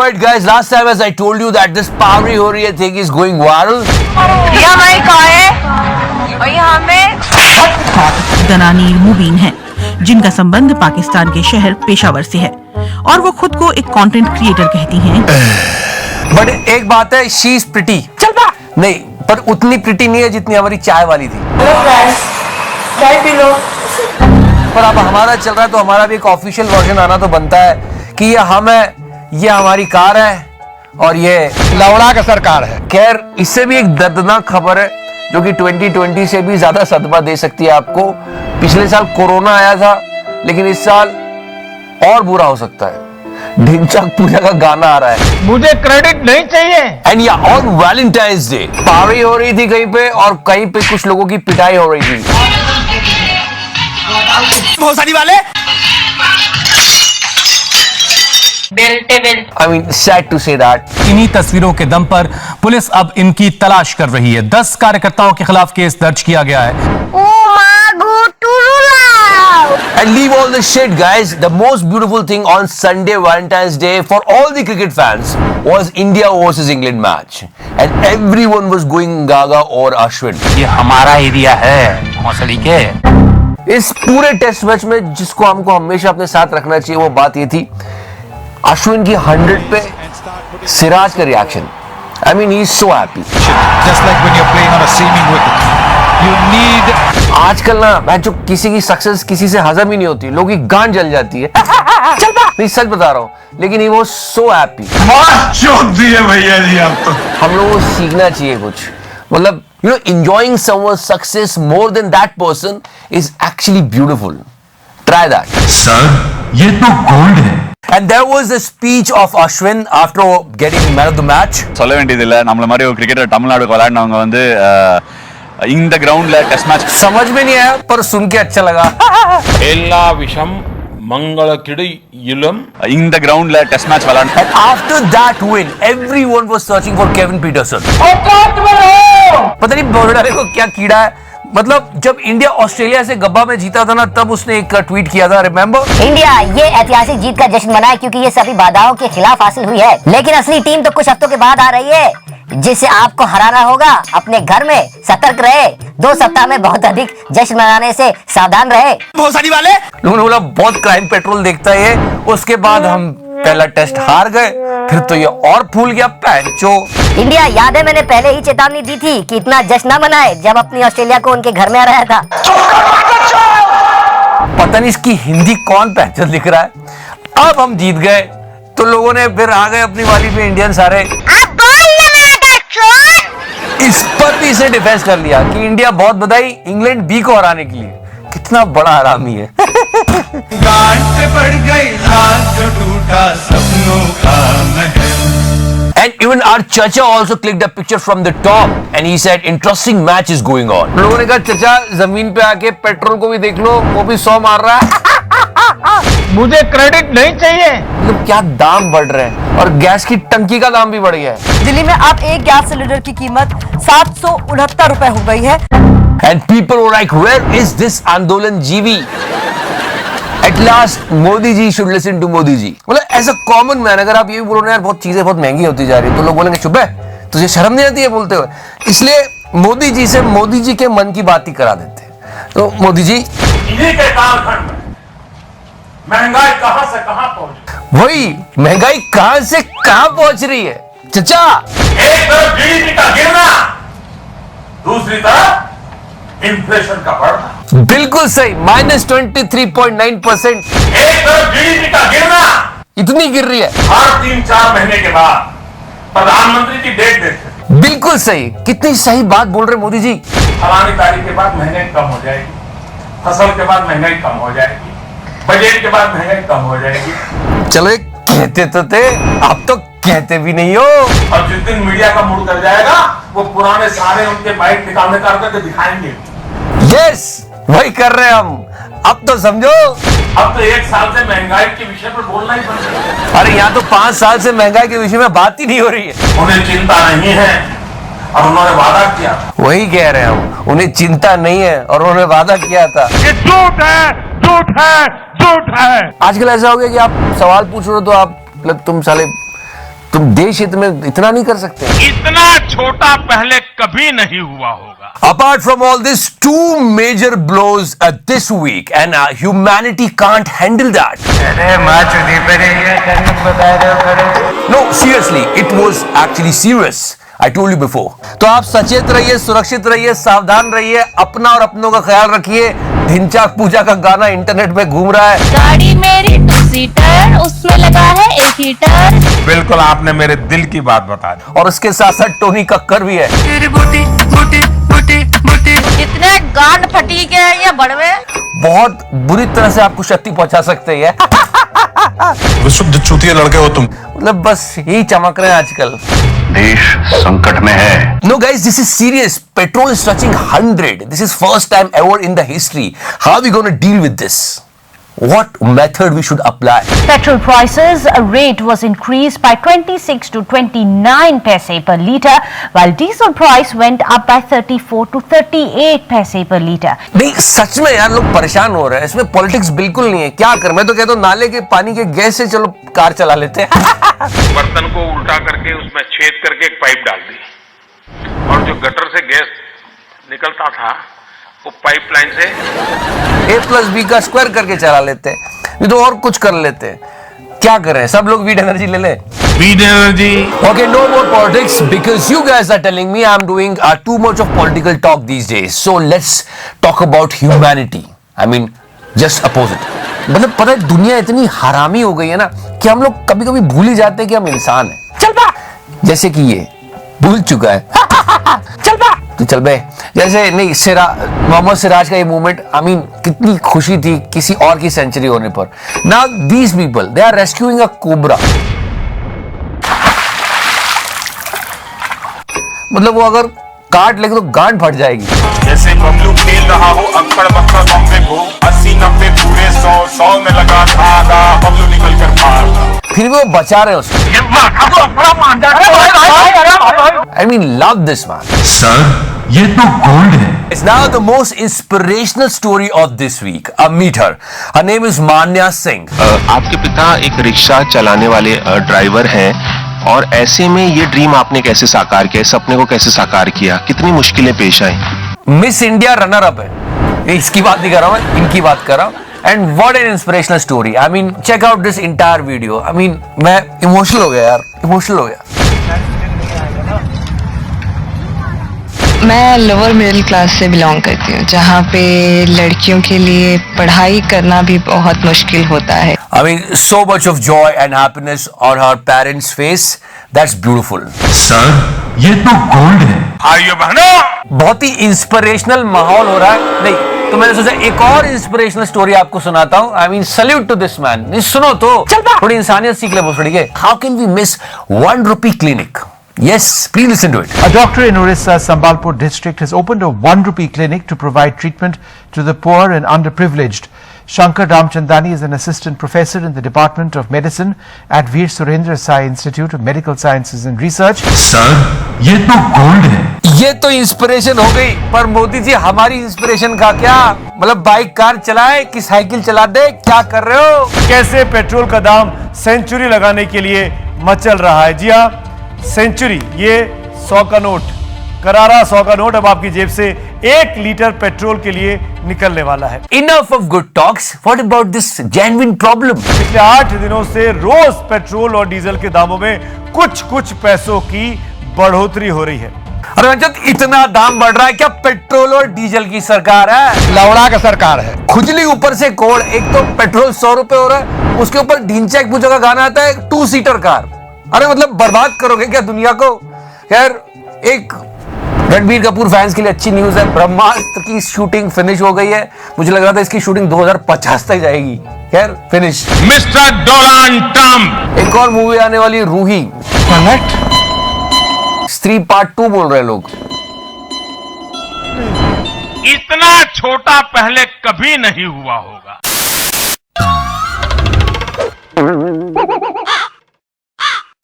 Alright guys, last time as I told you that this Pawri Horiya thing is going viral. ये हमारी car है और यहाँ में दनानीर मुबीन हैं, जिनका संबंध पाकिस्तान के शहर पेशावर से है और वो खुद को एक कंटेंट क्रिएटर कहती हैं। बट एक बात है, शी इज प्रिटी। चल बा। नहीं, पर उतनी प्रिटी नहीं है जितनी हमारी चाय वाली थी। चाय पी लो। पर अब हमारा चल रहा है तो हमारा भी एक ऑफिशियल वर्जन आना तो बनता है कि ये हम है, ये हमारी कार है और ये लवड़ा का सरकार है। खैर, इससे भी एक दर्दनाक खबर है जो कि 2020 से भी ज्यादा सदमा दे सकती है आपको। पिछले साल कोरोना आया था, लेकिन इस साल और बुरा हो सकता है। ढिंचक पूजा का गाना आ रहा है, मुझे क्रेडिट नहीं चाहिए। एंड या ऑन वैलेंटाइंस डे पार्टी हो रही थी कहीं पे और कहीं पे कुछ लोगों की पिटाई हो रही थी। भोसड़ी वाले। I mean, sad to say that. इन्हीं तस्वीरों के दम पर पुलिस अब इनकी तलाश कर रही है। 10 कार्यकर्ताओं के खिलाफ केस दर्ज किया गया है। And leave all this shit, guys. The most beautiful thing on Sunday, Valentine's Day, for all the cricket fans, was India versus England match, and everyone was going gaga over Ashwin. ये हमारा area है भोसड़ी के। इस पूरे test match में जिसको हमको हमेशा अपने साथ रखना चाहिए वो बात ये थी, अश्विन की 100 पे सिराज का reaction. I mean, he is so happy. Just like when you're playing on a seaming wicket, you need. आजकल ना मैं जो किसी की सक्सेस किसी से हजम ही नहीं होती, लोगों की गांड जल जाती है। चल बा। नहीं, सच बता रहा हूँ, लेकिन वो सो हैप्पी। भैया जी आप तो। हम लोगों को सीखना चाहिए कुछ, मतलब you know, enjoying someone's success more than that person is actually beautiful. Try that. Sir, ये तो गोल्ड है। And there was a speech of Ashwin after getting man of the match. சொல்ல வேண்டியது இல்ல, நம்மள மாதிரி ஒரு கிரிக்கெட்டர் தமிழ்நாடுக்கு விளையாடுனவங்க வந்து இந்த கிரவுண்ட்ல டெஸ்ட் மேட்ச் समझ में नहीं आया पर सुन के अच्छा लगा. எல்லா விஷம் மங்களக்கிடு இளம் இந்த கிரவுண்ட்ல டெஸ்ட் மேட்ச் விளையாடு. And after that win, everyone was searching for Kevin Pietersen. पता नहीं बॉर्डर को क्या कीड़ा है, मतलब जब इंडिया ऑस्ट्रेलिया से गब्बा में जीता था ना, तब उसने एक ट्वीट किया था, रिमेंबर? इंडिया ये ऐतिहासिक जीत का जश्न मनाए क्योंकि ये सभी बाधाओं के खिलाफ हासिल हुई है, लेकिन असली टीम तो कुछ हफ्तों के बाद आ रही है जिसे आपको हराना होगा। अपने घर में सतर्क रहे, 2 सप्ताह में बहुत अधिक जश्न मनाने से सावधान रहे। भोसड़ी वाले। लोगों ने बोला बहुत क्राइम पेट्रोल देखता है ये। उसके बाद हम पहला टेस्ट हार गए, फिर तो ये और फूल गया पैंचो। इंडिया याद है मैंने पहले ही चेतावनी दी थी कि इतना जश्न न मनाए जब अपनी ऑस्ट्रेलिया को उनके घर में आ रहा था। पता नहीं इसकी हिंदी कौन पैंचो लिख रहा है। अब हम जीत गए तो लोगों ने फिर आ गए अपनी वाली पे इंडियन सारे। इस पर भी इसे डिफेंस कर लिया कि इंडिया बहुत बधाई इंग्लैंड बी को हराने के लिए। कितना बड़ा हरामी है। बढ़ गई टूटा सपनों का महल। And even our chacha also clicked a picture from the top and he said interesting match is going on. लोगों ने कहा चाचा जमीन पे आके पेट्रोल को भी देख लो, वो भी 100 मार रहा है। मुझे क्रेडिट नहीं चाहिए। मतलब क्या दाम बढ़ रहे हैं और गैस की टंकी का दाम भी बढ़ गया है। दिल्ली में अब एक गैस सिलेंडर की कीमत 769 रुपए हो गई है। And people were like, where is this आंदोलन जीवी? At last Modi ji should listen to Modi ji. मतलब ऐसा कॉमन मैन, अगर आप ये भी बोलो ना यार बहुत चीजें बहुत महंगी होती जा रही है, तो लोग बोलेंगे चुप है, तुझे शर्म नहीं आती है बोलते हुए। इसलिए मोदी जी से मोदी जी के मन की बात ही करा देते हैं। तो मोदी जी, इन्हीं के कालखंड में महंगाई कहां से कहां पहुंच, वही महंगाई कहां से कहां पहुंच रही है चचा। एक तरफ जीडीपी का गिरना, दूसरी तरफ इन्फ्लेशन का बढ़ना। बिल्कुल सही, -23.9%। एक तरफ जीडीपी का गिरना, इतनी गिर रही है। हर 3-4 महीने के बाद प्रधानमंत्री की डेट देते, बिल्कुल सही, कितनी सही बात बोल रहे मोदी जी। फलानी तारीख के बाद महंगाई कम हो जाएगी, फसल के बाद महंगाई कम हो जाएगी, बजट के बाद महंगाई कम हो जाएगी। चलो एक कहते तो थे, आप तो कहते भी नहीं हो। और जिस दिन मीडिया का मूड कर जाएगा, वो पुराने सारे उनके बाइक निकालने करके दिखाएंगे। यस, वही कर रहे हैं हम। अब तो समझो, अब तो 1 साल से महंगाई के विषय पर बोलना ही बंद कर। अरे यहाँ तो 5 साल से महंगाई के विषय में बात ही नहीं हो रही है। उन्हें चिंता नहीं है और उन्होंने वादा किया। वही कह रहे हैं हम, उन्हें चिंता नहीं है और उन्होंने वादा किया था। ये झूठ है, झूठ है, झूठ है। आजकल ऐसा हो गया कि आप सवाल पूछ रहे हो तो आप मतलब तुम साले तुम देश हित में इतना नहीं कर सकते? इतना छोटा पहले कभी नहीं हुआ होगा. Apart from all this, two major blows this week, and humanity can't handle that. No, seriously, it was actually serious. I told you before. तो आप सचेत रहिए, सुरक्षित रहिए, सावधान रहिए, अपना और अपनों का ख्याल रखिए. ढिंचाक पूजा का गाना इंटरनेट पे घूम रहा है. गाड़ी मेरी 2 सीटर, उसमें लगा है 1 हीटर. बिल्कुल आपने मेरे दिल की बात बता दी. और उसके साथ साथ टोनी कक्कर भी है. इतने गांड फटी के ये बड़वे. बहुत बुरी तरह से आपको क्षति पहुंचा सकते हैं. विशुद्ध चूतिया लड़के हो तुम. मतलब बस यही चमक रहे हैं आजकल. देश संकट में है. No guys, this is serious. Petrol is touching 100. This is first time ever in the history. How are we going to deal with this? What method we should apply? Petrol prices rate was increased by 26 to 29 paise per litre, while diesel price went up by 34 to 38 paise per litre. नहीं सच में यार लोग परेशान हो रहे हैं. इसमें politics बिल्कुल नहीं है. क्या कर, मैं तो कहता हूँ नाले के पानी के गैस से चलो कार चला लेते हैं. बर्तन को उल्टा करके उसमें छेद करके एक पाइप डाल दी और जो गटर से गैस निकलता था वो पाइपलाइन से A+B² करके चला लेते हैं. ये तो और कुछ कर लेते हैं. क्या करें, सब लोग वीड एनर्जी ले ले. Weed energy. Okay, no more politics because you guys are telling me I'm doing too much of political talk these days. So let's talk about humanity. I mean, just opposite. मतलब पता है दुनिया इतनी हरामी हो गई है ना कि हम लोग कभी कभी भूल ही जाते हैं कि हम इंसान हैं. चल बा, जैसे कि ये भूल चुका है. चल बा, तो चल बे. जैसे नहीं मोहम्मद सिराज का ये मूवमेंट, आई मीन कितनी खुशी थी किसी और की सेंचुरी होने पर. Now these people they are rescuing a cobra. मतलब वो अगर काट लेगा तो गांड फट जाएगी. जैसे बबलू खेल रहा हो अक्कड़ बक्कड़ बम्बे को 80-90 पूरे 100 में लगा धागा बबलू निकल कर भागा. फिर भी वो बचा रहे उसको. I mean, love this man. Sir ये तो गोल्ड है. It's now the most inspirational story of this week. Meet her. Her name is Manya Singh. आपके पिता एक रिक्शा चलाने वाले ड्राइवर हैं और ऐसे में ये ड्रीम आपने कैसे साकार किया, सपने को कैसे साकार किया, कितनी मुश्किलें पेश आई? मिस इंडिया रनर अप है. इसकी बात नहीं कर रहा मैं, इनकी बात कर रहा हूँ. And what an inspirational story. I mean check out this entire video. I mean मैं इमोशनल हो गया यार, इमोशनल हो गया. मैं लोअर मिडिल क्लास से बिलोंग करती हूँ जहाँ पे लड़कियों के लिए पढ़ाई करना भी बहुत मुश्किल होता है. I mean, so much of joy and happiness on her parents' face. That's beautiful. Sir ये तो गोल्ड है. भाइयों बहनों, बहुत ही इंस्पिरेशनल माहौल हो रहा है. नहीं तो मैंने सोचा एक और इंस्पिरेशनल स्टोरी आपको सुनाता हूँ. I mean salute to this man. नहीं सुनो तो थोड़ी इंसानियत सीख ले भोसड़ी के. How can we miss 1 rupee clinic? Yes, please listen to it. A doctor in Orissa, Sambalpur district has opened a 1 rupee clinic to provide treatment to the poor and underprivileged. Shankar Ramchandani is an assistant professor in the Department of Medicine at Veer Surendra Sai Institute of Medical Sciences and Research. Sir ये तो gold है. ये तो inspiration हो गई, पर मोदी जी हमारी inspiration का क्या? मतलब बाइक कार चलाए कि साइकिल चला दे, क्या कर रहे हो? कैसे पेट्रोल का दाम सेंचुरी लगाने के लिए मचल रहा है. जी हाँ, सेंचुरी, ये 100 का नोट, करारा 100 का नोट अब आपकी जेब से 1 लीटर पेट्रोल के लिए निकलने वाला है. Enough of good talks. What about this genuine problem? पिछले 8 दिनों से रोज पेट्रोल और डीजल के दामों में कुछ पैसों की बढ़ोतरी हो रही है. अरे जब इतना दाम बढ़ रहा है, क्या पेट्रोल और डीजल की सरकार है? लौड़ा का सरकार है. खुजली ऊपर से कोड़. एक तो पेट्रोल 100 रुपए हो रहा है, उसके ऊपर ढींचा एक पूजा का गाना आता है 2 सीटर कार. अरे मतलब बर्बाद करोगे क्या दुनिया को? खैर एक रणबीर कपूर फैंस के लिए अच्छी न्यूज है. ब्रह्मास्त्र की शूटिंग फिनिश हो गई है. मुझे लग रहा था इसकी शूटिंग 2050 तक जाएगी. खैर फिनिश. Mister Donald Trump. एक और मूवी आने वाली है रूही. स्त्री पार्ट 2 बोल रहे लोग. इतना छोटा पहले कभी नहीं हुआ होगा.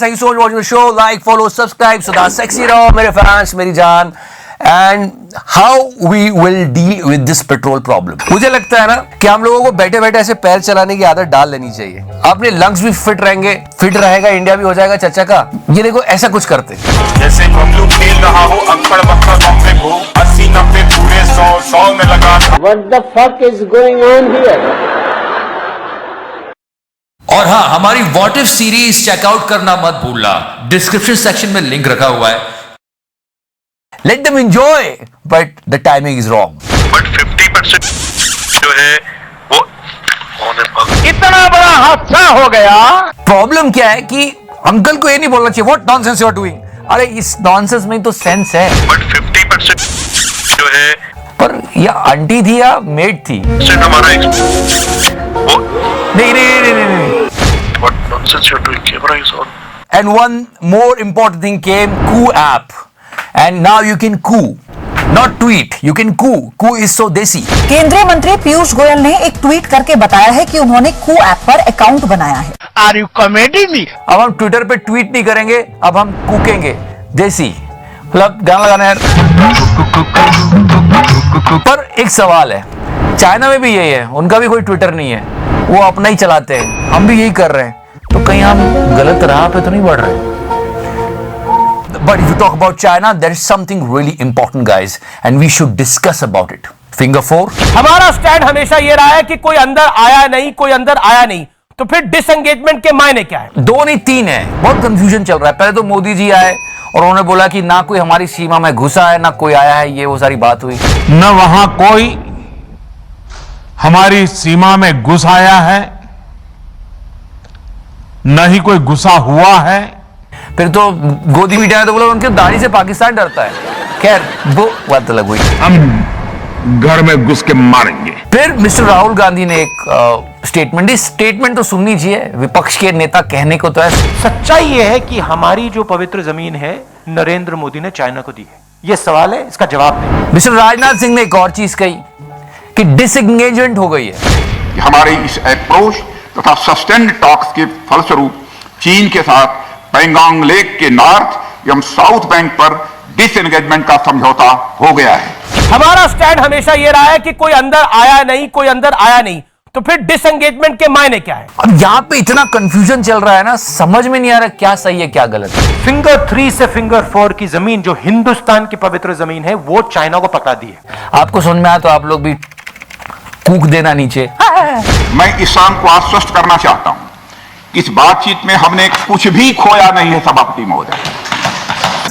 Thank you so much for watching the show. Like, follow, subscribe. सदा सेक्सी रहो मेरे फैंस, मेरी जान. And how we will deal with this petrol problem. मुझे लगता है ना कि हम लोगों को बैठे बैठे ऐसे पैर चलाने की आदत डाल लेनी चाहिए। अपने लंग्स भी फिट रहेंगे, फिट रहेगा इंडिया भी हो जाएगा चाचा का। ये देखो ऐसा कुछ करते जैसे बबलू खेल रहा हो अंकड़ बक्कड़ बम्बे को 80-90 पूरे 100 में लगा। What the fuck is going on here? और हाँ, हमारी व्हाट इफ सीरीज चेकआउट करना मत भूलना, डिस्क्रिप्शन सेक्शन में लिंक रखा हुआ है। Let them enjoy but the timing is wrong. But 50% जो है वो इतना बड़ा हादसा हो गया। प्रॉब्लम क्या है कि अंकल को ये नहीं बोलना चाहिए what nonsense you are doing. अरे इस नॉनसेंस में तो सेंस है। बट 50% जो है पर या आंटी थी या मेड थी। हमारा नहीं। What nonsense you're doing? Camera is on. And one more important thing came, Koo app. And now you can coo, not tweet. You can coo. Koo is so desi. केंद्रीय मंत्री पीयूष गोयल ने एक tweet करके बताया है कि उन्होंने कू ऐप पर अकाउंट बनाया है। Are you kidding me? अब हम ट्विटर पे ट्वीट नहीं करेंगे, अब हम कूकेंगे देसी। मतलब गाना लगाना है। पर एक सवाल है, चाइना में भी यही है, उनका भी कोई ट्विटर नहीं है, वो अपना ही चलाते हैं, हम भी यही कर रहे हैं, तो कहीं हम गलत राह पे तो नहीं बढ़ रहे। But if you talk about China, there is something really important, guys, and we should discuss about it. Finger 4. हमारा स्टैंड हमेशा ये रहा है कि कोई अंदर आया नहीं, कोई अंदर आया नहीं, तो फिर डिसएंगेजमेंट के मायने क्या है? 2 नहीं 3 है, बहुत कंफ्यूजन चल रहा है। पहले तो मोदी जी आए और उन्होंने बोला कि ना कोई हमारी सीमा में घुसा है, ना कोई आया है, ये वो सारी बात हुई। न वहां कोई हमारी सीमा में घुस आया है, न ही कोई घुसा हुआ है। फिर तो गोदी मीडिया ने तो बोला उनके दाढ़ी से पाकिस्तान डरता है। खैर वो बात अलग हुई। हम घर में घुस के मारेंगे। फिर मिस्टर राहुल गांधी ने एक स्टेटमेंट दी। स्टेटमेंट तो सुननी चाहिए, विपक्ष के नेता कहने को तो है। सच्चाई यह है कि हमारी जो पवित्र जमीन है नरेंद्र मोदी ने चाइना को दी है। यह सवाल है, इसका जवाब दें। मिस्टर राजनाथ सिंह ने एक और चीज कही कि डिसएंगेजमेंट हो गई है। हमारे इस अप्रोच तथा सस्टेन्ड टॉक्स के फलस्वरूप चीन के साथ पैंगोंग लेक के नॉर्थ एवं साउथ बैंक पर डिसएंगेजमेंट का समझौता हो गया है। हमारा स्टैंड हमेशा ये रहा है कि कोई अंदर आया नहीं, कोई अंदर आया नहीं, तो फिर डिसएंगेजमेंट के मायने क्या है? अब यहाँ पे इतना कंफ्यूजन चल रहा है ना, समझ में नहीं आ रहा क्या सही है क्या गलत है। फिंगर 3 से फिंगर 4 की जमीन जो हिंदुस्तान की पवित्र जमीन है वो चाइना को पकड़ा दी है। आपको समझ में आया तो आप लोग भी कूक देना नीचे। मैं इस शाम को आश्वस्त करना चाहता हूं, इस बातचीत में हमने कुछ भी खोया नहीं है सभापति महोदय।